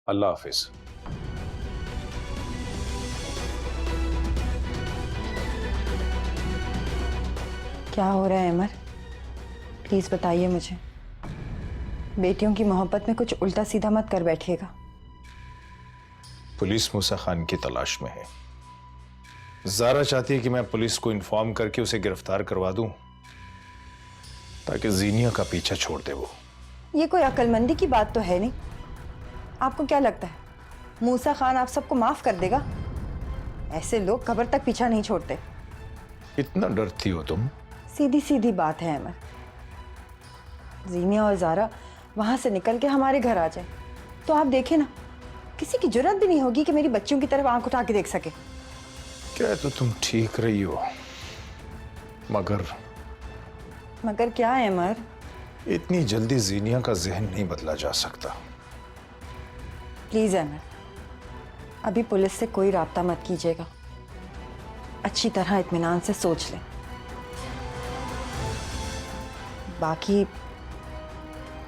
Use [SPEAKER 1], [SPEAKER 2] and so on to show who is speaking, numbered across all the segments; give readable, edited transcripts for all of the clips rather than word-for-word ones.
[SPEAKER 1] अल्लाह हाफिज।
[SPEAKER 2] क्या हो रहा है अमर? प्लीज बताइए मुझे। बेटियों की मोहब्बत में कुछ उल्टा सीधा मत कर बैठिएगा।
[SPEAKER 1] पुलिस मूसा खान की तलाश में है। ज़ारा चाहती है कि मैं पुलिस को इन्फॉर्म करके उसे गिरफ्तार करवा दूं ताकि जीनिया का पीछा छोड़ दे वो।
[SPEAKER 2] ये कोई अक्लमंदी की बात तो है नहीं। आपको क्या लगता है मूसा खान आप सबको माफ कर देगा? ऐसे लोग कब्र तक पीछा नहीं छोड़ते।
[SPEAKER 1] इतना डरती हो तुम?
[SPEAKER 2] सीधी सीधी बात है अमर। जीनिया और ज़ारा वहां से निकल के हमारे घर आ जाए तो आप देखें ना, किसी की जरूरत भी नहीं होगी कि मेरी बच्चियों की तरफ आंख उठा के देख सके।
[SPEAKER 1] क्या तो तुम ठीक रही हो, मगर
[SPEAKER 2] क्या है अमर?
[SPEAKER 1] इतनी जल्दी जीनिया का जहन नहीं बदला जा सकता।
[SPEAKER 2] प्लीज अमर, अभी पुलिस से कोई राब्ता मत कीजिएगा। अच्छी तरह इत्मीनान से सोच लें। बाकी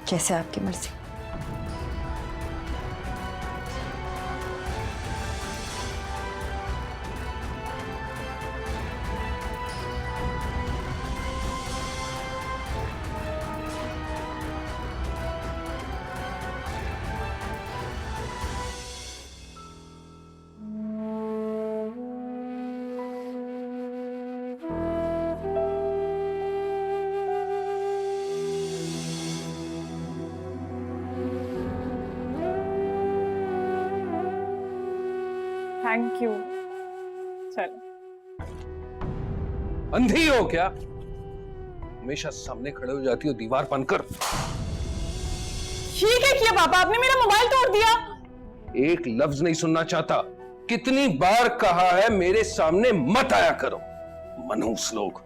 [SPEAKER 2] जैसे आपकी मर्जी।
[SPEAKER 3] Thank you. चलो।
[SPEAKER 4] अंधी हो क्या? हमेशा सामने खड़े हो जाती हो दीवार बनकर।
[SPEAKER 3] ये क्या किया पापा? आपने मेरा मोबाइल तोड़ दिया।
[SPEAKER 4] एक लफ्ज नहीं सुनना चाहता। कितनी बार कहा है मेरे सामने मत आया करो, मनहूस लोग।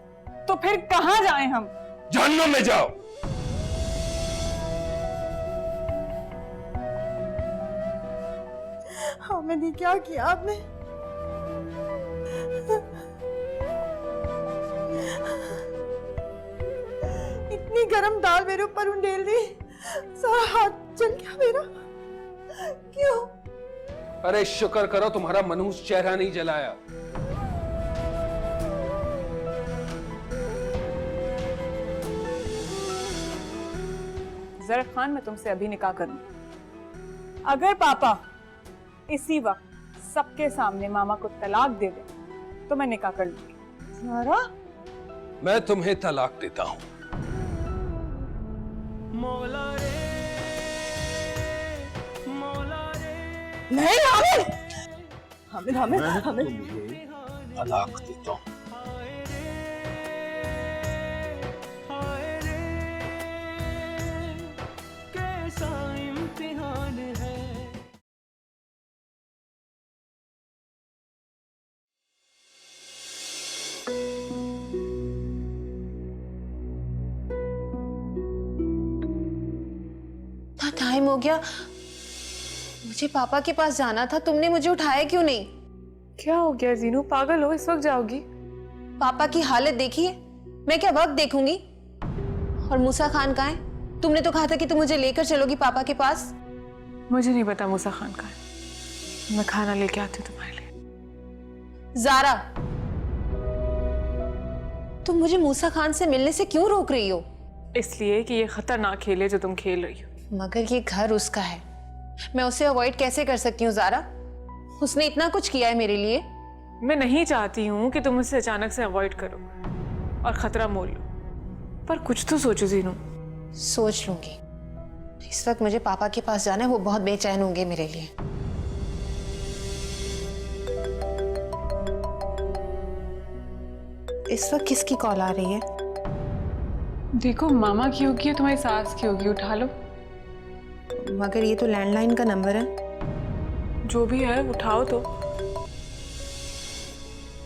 [SPEAKER 3] तो फिर कहां जाएं हम?
[SPEAKER 4] जहन्नुम में जाओ।
[SPEAKER 2] हामिद, ये क्या किया आपने? इतनी गरम दाल मेरे ऊपर उंडेल दी, सारा हाथ जल गया मेरा। क्यों?
[SPEAKER 4] अरे शुक्र करो तुम्हारा मनहूस चेहरा नहीं जलाया।
[SPEAKER 3] जरा खान, मैं तुमसे अभी निकाह करूं। अगर पापा इसी वक्त सबके सामने मामा को तलाक दे दे तो मैं निकाह कर लूंगी।
[SPEAKER 2] ज़ारा,
[SPEAKER 4] मैं तुम्हें तलाक देता हूं।
[SPEAKER 2] नहीं हामिद, हामिद हामिद हामिद।
[SPEAKER 4] तलाक देता हूं।
[SPEAKER 5] टाइम हो गया, मुझे पापा के पास जाना था। तुमने मुझे उठाया क्यों नहीं?
[SPEAKER 3] क्या हो गया जीनू? पागल हो? इस वक्त जाओगी?
[SPEAKER 5] पापा की हालत देखिए। मैं क्या वक्त देखूंगी? और मूसा खान कहाँ है? तुमने तो कहा था कि तुम मुझे लेकर चलोगी पापा के पास।
[SPEAKER 3] मुझे नहीं पता मूसा खान का है। मैं खाना लेके आती हूँ तुम्हारे लिए।
[SPEAKER 5] ज़ारा, तुम मुझे मूसा खान से मिलने से क्यों रोक रही हो?
[SPEAKER 3] इसलिए कि ये खतरनाक खेल है जो तुम खेल रही हो।
[SPEAKER 5] मगर ये घर उसका है, मैं उसे अवॉइड कैसे कर सकती हूँ ज़ारा? उसने इतना कुछ किया है मेरे लिए।
[SPEAKER 3] मैं नहीं चाहती हूँ कि तुम उसे अचानक से अवॉइड करो और खतरा मोल लो, पर कुछ तो सोचो जीनू।
[SPEAKER 5] सोच लूंगी। इस वक्त मुझे पापा के पास जाना है, वो बहुत बेचैन होंगे मेरे लिए। इस वक्त किसकी कॉल आ रही है?
[SPEAKER 3] देखो, मामा की होगी या तुम्हारी सास की होगी, उठा लो।
[SPEAKER 5] मगर ये तो लैंडलाइन का नंबर है।
[SPEAKER 3] जो भी है उठाओ तो।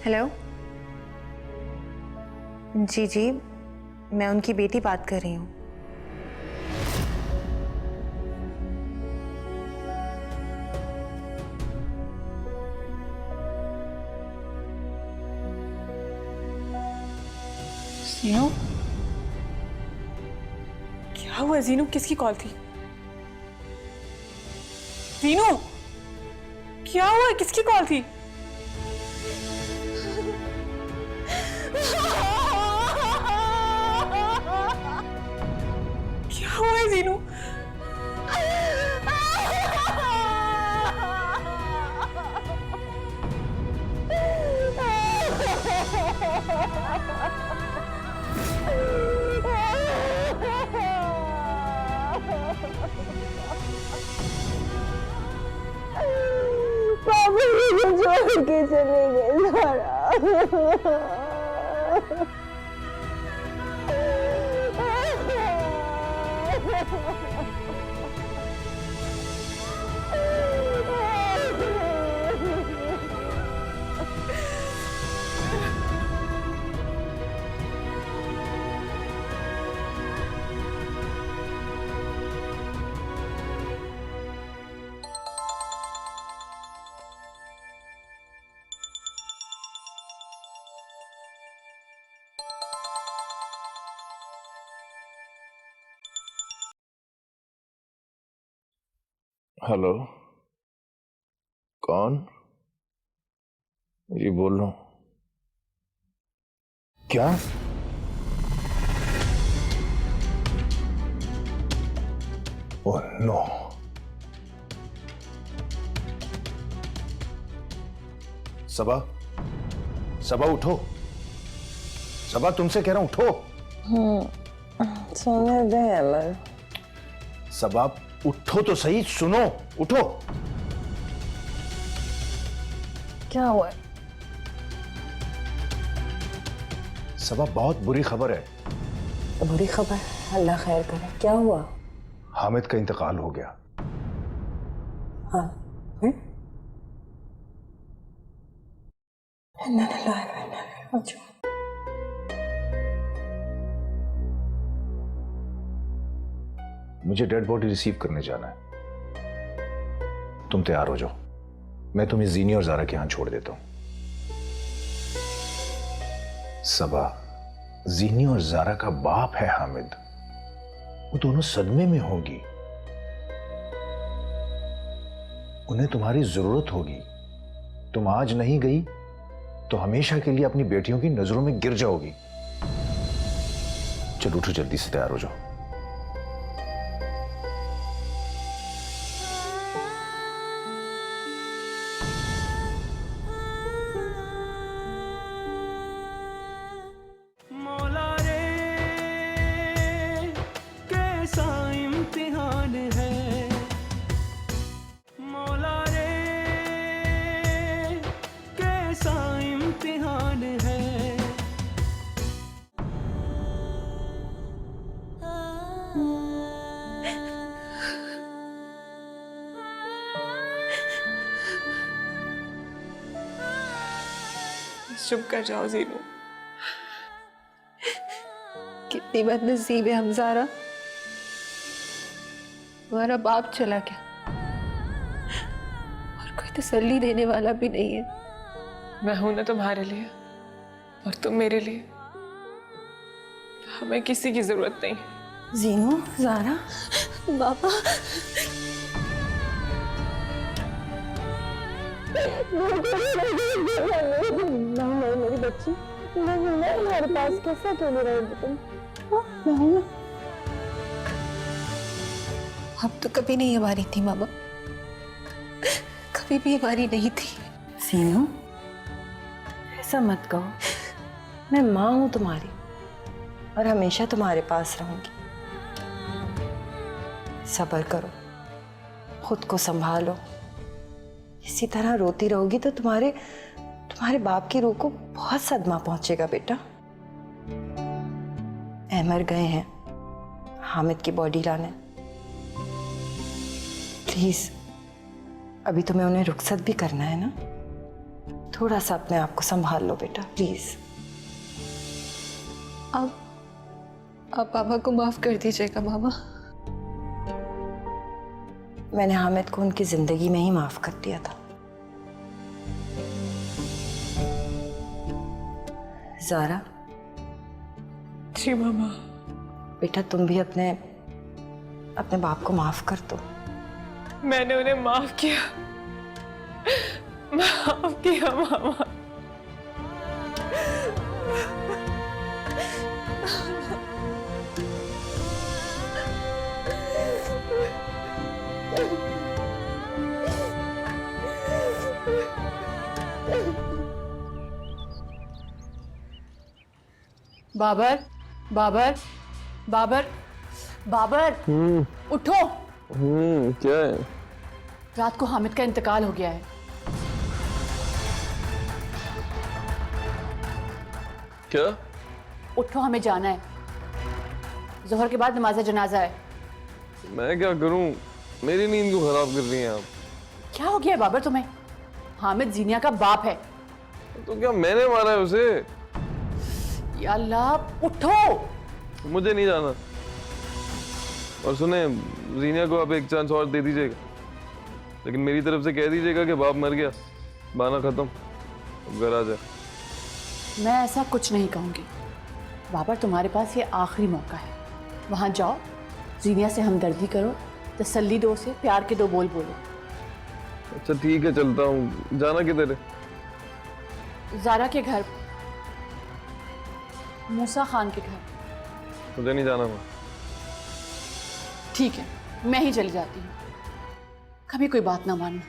[SPEAKER 5] हेलो, जी जी, मैं उनकी बेटी बात कर रही हूँ।
[SPEAKER 3] जीनू, क्या हुआ जीनू? किसकी कॉल थी? रीनू, क्या हुआ? किसकी कॉल थी? क्या हुआ है रीनू?
[SPEAKER 2] पापा मुझे छोड़ के चले गए सारा।
[SPEAKER 1] हेलो, कौन? जी बोल रहा हूं। क्या? Oh no. सबा, सबा उठो। सबा तुमसे कह रहा हूं उठो।
[SPEAKER 2] सोने दे अमर।
[SPEAKER 1] सबा उठो तो सही, सुनो, उठो।
[SPEAKER 2] क्या हुआ?
[SPEAKER 1] सबा बहुत बुरी खबर है।
[SPEAKER 2] बुरी खबर? अल्लाह खैर करे। क्या हुआ?
[SPEAKER 1] हामिद का इंतकाल हो गया।
[SPEAKER 2] हाँ। अच्छा।
[SPEAKER 1] मुझे डेड बॉडी रिसीव करने जाना है। तुम तैयार हो जाओ, मैं तुम्हें जीनी और जारा के यहां छोड़ देता हूं। सबा, जीनी और जारा का बाप है हामिद, वो दोनों सदमे में होंगी। उन्हें तुम्हारी जरूरत होगी। तुम आज नहीं गई तो हमेशा के लिए अपनी बेटियों की नजरों में गिर जाओगी। चलो उठो, जल्दी से तैयार हो जाओ।
[SPEAKER 5] चुप कर जाओ जीनू। कितनी बदनसीब है हमजारा, हमारा बाप चला गया और कोई तसल्ली देने वाला भी नहीं है।
[SPEAKER 6] मैं हूं ना तुम्हारे लिए और तुम मेरे लिए। हमें किसी की जरूरत नहीं।
[SPEAKER 2] जीनू, जारा,
[SPEAKER 5] बाबा
[SPEAKER 2] मेरी बच्ची, मैं हमारे पास कैसे अकेले रहोगे तुम? मैं हूं ना।
[SPEAKER 5] अब तो कभी नहीं हमारी थी मामा, कभी भी हमारी नहीं थी।
[SPEAKER 2] सीनू, ऐसा मत कहो। मैं माँ हूं तुम्हारी और हमेशा तुम्हारे पास रहूंगी। सब्र करो, खुद को संभालो। इसी तरह रोती रहोगी तो तुम्हारे बाप की रूह को बहुत सदमा पहुंचेगा बेटा। अहमर गए हैं हामिद की बॉडी लाने। प्लीज, अभी तुम्हें उन्हें रुखसत भी करना है ना। थोड़ा सा अपने आप को संभाल लो बेटा, प्लीज।
[SPEAKER 5] आप पापा को माफ कर दीजिएगा मामा।
[SPEAKER 2] मैंने हामिद को उनकी जिंदगी में ही माफ कर दिया था। जारा।
[SPEAKER 6] जी मामा।
[SPEAKER 2] बेटा तुम भी अपने बाप को माफ कर दो।
[SPEAKER 6] मैंने उन्हें माफ किया मामा।
[SPEAKER 3] बाबर, बाबर, बाबर, बाबर, उठो।
[SPEAKER 7] क्या है?
[SPEAKER 3] रात को हामिद का इंतकाल हो गया है।
[SPEAKER 7] क्या?
[SPEAKER 3] उठो, हमें जाना है। जोहर के बाद नमाज जनाजा है।
[SPEAKER 7] मैं क्या करूं? मेरी नींद को खराब कर रही हैं आप।
[SPEAKER 3] क्या हो गया है बाबर तुम्हें? हामिद जीनिया का बाप है।
[SPEAKER 7] तो क्या मैंने मारा है उसे?
[SPEAKER 3] या अल्लाह, उठो।
[SPEAKER 7] मुझे नहीं जाना। और सुने, जीनिया को आप एक चांस और दे दीजिएगा, लेकिन मेरी तरफ से कह दीजिएगा कि बाप मर गया, बहाना खत्म, अब घर आ जाए।
[SPEAKER 3] मैं ऐसा कुछ नहीं कहूंगी। बाबर, तुम्हारे पास ये आखिरी मौका है। वहां जाओ, जीनिया से हमदर्दी करो, तसल्ली दो, उसे प्यार के 2 बोल बोलो।
[SPEAKER 7] अच्छा ठीक है, चलता हूँ। जाना किधर है?
[SPEAKER 3] जारा के घर, मूसा खान के घर।
[SPEAKER 7] मुझे नहीं जाना वहाँ।
[SPEAKER 3] ठीक है, मैं ही चली जाती हूँ। कभी कोई बात ना मानना।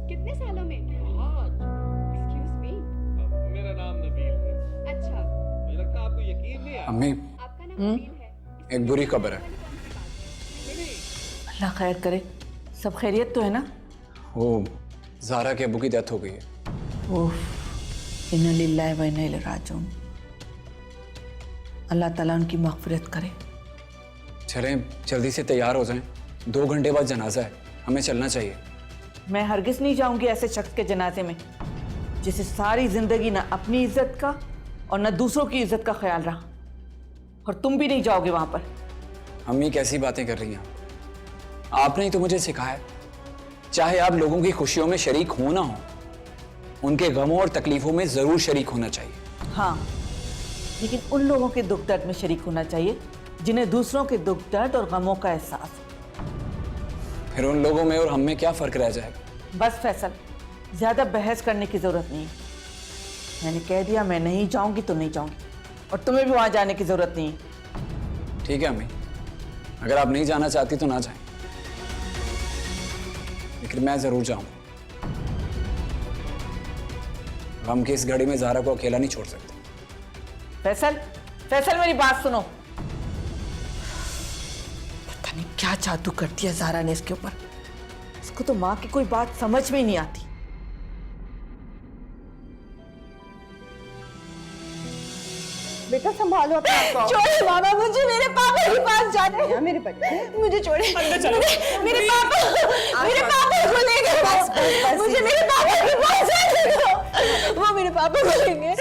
[SPEAKER 8] कितने सालों में? Excuse me?
[SPEAKER 9] मेरा नाम नबील है।
[SPEAKER 8] अच्छा,
[SPEAKER 9] मुझे लगता है आपको यकीन नहीं है।
[SPEAKER 10] अम्मी,
[SPEAKER 8] आपका नाम नबील है।
[SPEAKER 10] एक बुरी खबर है।
[SPEAKER 11] अल्लाह खैर करे। सब खैरियत तो है ना?
[SPEAKER 10] वो ज़ारा के अबू की डेथ हो गई है।
[SPEAKER 11] ओह, इन्ना लिल्लाहि व इन्ना इलैहि राजिऊन। अल्लाह ताला उनकी मग़फ़िरत करे।
[SPEAKER 10] चलें, जल्दी से तैयार हो जाएं। 2 घंटे बाद जनाजा है, हमें चलना चाहिए।
[SPEAKER 11] मैं हरगिज़ नहीं जाऊंगी ऐसे शख्स के जनाजे में जिसे सारी जिंदगी ना अपनी इज्जत का और ना दूसरों की इज्जत का ख्याल रहा। और तुम भी नहीं जाओगे वहां पर।
[SPEAKER 10] अम्मी कैसी बातें कर रही हैं? आपने ही तो मुझे सिखाया, चाहे आप लोगों की खुशियों में शरीक हो ना हो, उनके गमों और तकलीफों में जरूर शरीक होना चाहिए।
[SPEAKER 11] हाँ, लेकिन उन लोगों के दुख दर्द में शरीक होना चाहिए जिन्हें दूसरों के दुख दर्द और गमों का एहसास हो।
[SPEAKER 10] फिर उन लोगों में और हम में क्या फर्क रह जाएगा?
[SPEAKER 11] बस फैसल, ज्यादा बहस करने की जरूरत नहीं है। मैंने कह दिया मैं नहीं जाऊंगी तो नहीं जाऊंगी, और तुम्हें भी वहां जाने की जरूरत नहीं है।
[SPEAKER 10] ठीक है अम्मी, अगर आप नहीं जाना चाहती तो ना जाएं, लेकिन मैं जरूर जाऊंगा। गम की इस घड़ी में ज़ारा को अकेला नहीं छोड़ सकते।
[SPEAKER 11] फैसल, फैसल मेरी बात सुनो। पता नहीं क्या जादू कर दिया ज़ारा ने इसके ऊपर। इसको तो माँ की कोई बात समझ में ही नहीं आती।
[SPEAKER 2] बेटा संभालो अपने आप को।
[SPEAKER 5] छोड़े मामा, मुझे मेरे पापा के पास जाना है।
[SPEAKER 2] मेरे बच्चे,
[SPEAKER 5] मुझे छोड़े। मेरे पापा को लेके बस, मुझे मेरे पापा के पास जाने दो। वो मेरे पापा को लेंगे।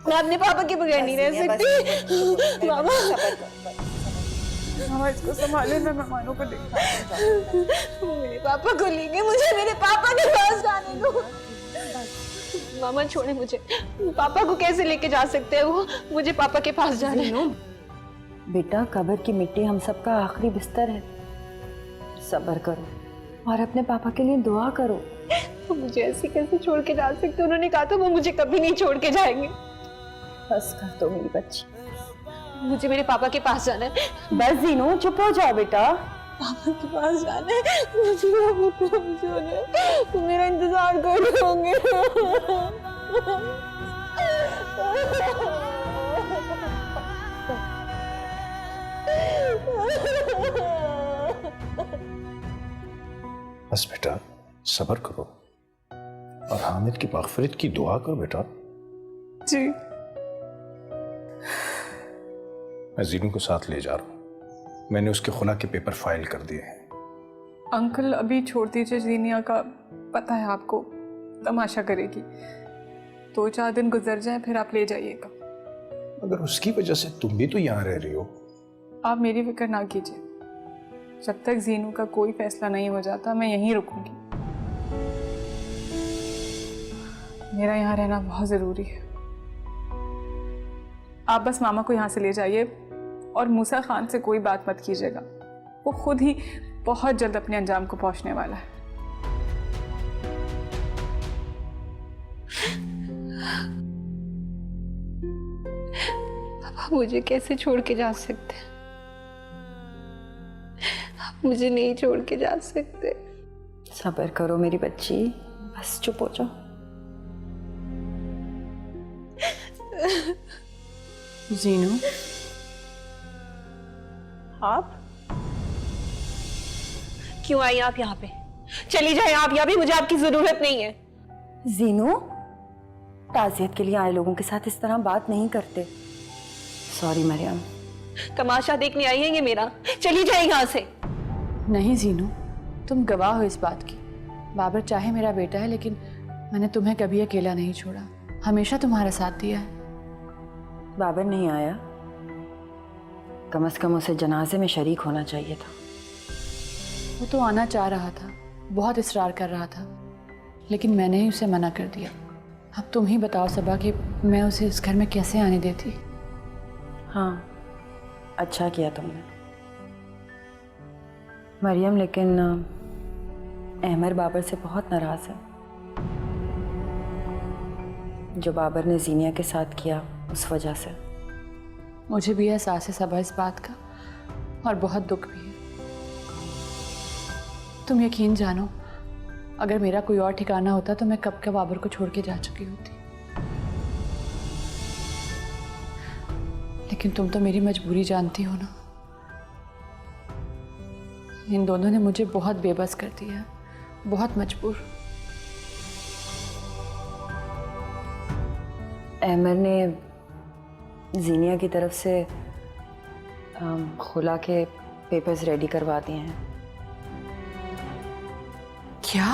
[SPEAKER 5] मैं अपने पापा के बगैर नहीं रह सकती। मामा,
[SPEAKER 3] मामा इसको संभाले, मैं मेहमानों को देखा।
[SPEAKER 5] मेरे पापा को लेंगे, मुझे मेरे पापा के पास जाने दो। मामा छोड़े मुझे। पापा को कैसे लेके जा सकते हैं वो? मुझे पापा के पास जाना है।
[SPEAKER 2] बेटा, कब्र की मिट्टी हम सबका आखिरी बिस्तर है। सब्र करो और अपने पापा के लिए दुआ करो।
[SPEAKER 5] तो मुझे ऐसे कैसे छोड़ के जा सकते? उन्होंने कहा था वो मुझे कभी नहीं छोड़ के जाएंगे।
[SPEAKER 2] बस कर दो मेरी बच्ची।
[SPEAKER 5] मुझे मेरे पापा के पास जाना है।
[SPEAKER 2] बस जीनू, चुप हो जाओ बेटा।
[SPEAKER 5] पापा के पास जाना है। मुझे पापा के पास जाना है। तुम मेरा इंतजार कर रहोगे।
[SPEAKER 1] बस बेटा, सब्र करो और हामिद की मग़फ़िरत की दुआ करो बेटा।
[SPEAKER 3] जी,
[SPEAKER 1] मैं जीनू को साथ ले जा रहा हूँ। मैंने उसके खुला के पेपर फाइल कर दिए हैं।
[SPEAKER 3] अंकल अभी छोड़ दीजिए। जीनिया का पता है आपको, तमाशा करेगी। 2-4 दिन गुजर जाए फिर आप ले जाइएगा।
[SPEAKER 1] अगर उसकी वजह से तुम भी तो यहाँ रह रही हो।
[SPEAKER 3] आप मेरी फिक्र ना कीजिए। जब तक जीनू का कोई फैसला नहीं हो जाता मैं यहीं रुकूंगी। मेरा यहाँ रहना बहुत जरूरी है। आप बस मामा को यहाँ से ले जाइए,
[SPEAKER 6] और मूसा खान से कोई बात मत कीजिएगा, वो खुद ही बहुत जल्द अपने अंजाम को पहुंचने वाला है।
[SPEAKER 5] पापा मुझे कैसे छोड़ के जा सकते हैं? आप मुझे नहीं छोड़ के जा सकते।
[SPEAKER 2] सब्र करो मेरी बच्ची, बस चुप हो जाओ।
[SPEAKER 3] जीनू,
[SPEAKER 5] आप क्यों आई आप यहाँ पे? चली जाए आप, यहाँ भी मुझे आपकी जरूरत नहीं है।
[SPEAKER 2] जीनू, ताज़ियत के लिए आए लोगों के साथ इस तरह बात नहीं करते। सॉरी मरियम।
[SPEAKER 5] तमाशा देखने आई है ये मेरा, चली जाए यहाँ से।
[SPEAKER 3] नहीं जीनू, तुम गवाह हो इस बात की। बाबर चाहे मेरा बेटा है, लेकिन मैंने तुम्हें कभी अकेला नहीं छोड़ा, हमेशा तुम्हारा साथ दिया है।
[SPEAKER 2] बाबर नहीं आया, कम से कम उसे जनाजे में शरीक होना चाहिए था।
[SPEAKER 3] वो तो आना चाह रहा था, बहुत इसरार कर रहा था, लेकिन मैंने ही उसे मना कर दिया। अब तुम ही बताओ सबा कि मैं उसे इस घर में कैसे आने देती।
[SPEAKER 2] हाँ, अच्छा किया तुमने मरियम, लेकिन अहमर बाबर से बहुत नाराज़ है। जो बाबर ने जीनिया के साथ किया उस वजह से।
[SPEAKER 3] मुझे भी एहसास है सबा इस बात का, और बहुत दुख भी है। तुम यकीन जानो, अगर मेरा कोई और ठिकाना होता तो मैं कब का बाबर को छोड़ के जा चुकी होती। लेकिन तुम तो मेरी मजबूरी जानती हो ना। इन दोनों ने मुझे बहुत बेबस कर दिया है, बहुत मजबूर।
[SPEAKER 2] अहमर ने जीनिया की तरफ से खुला के पेपर्स रेडी करवा दिए हैं।
[SPEAKER 3] क्या?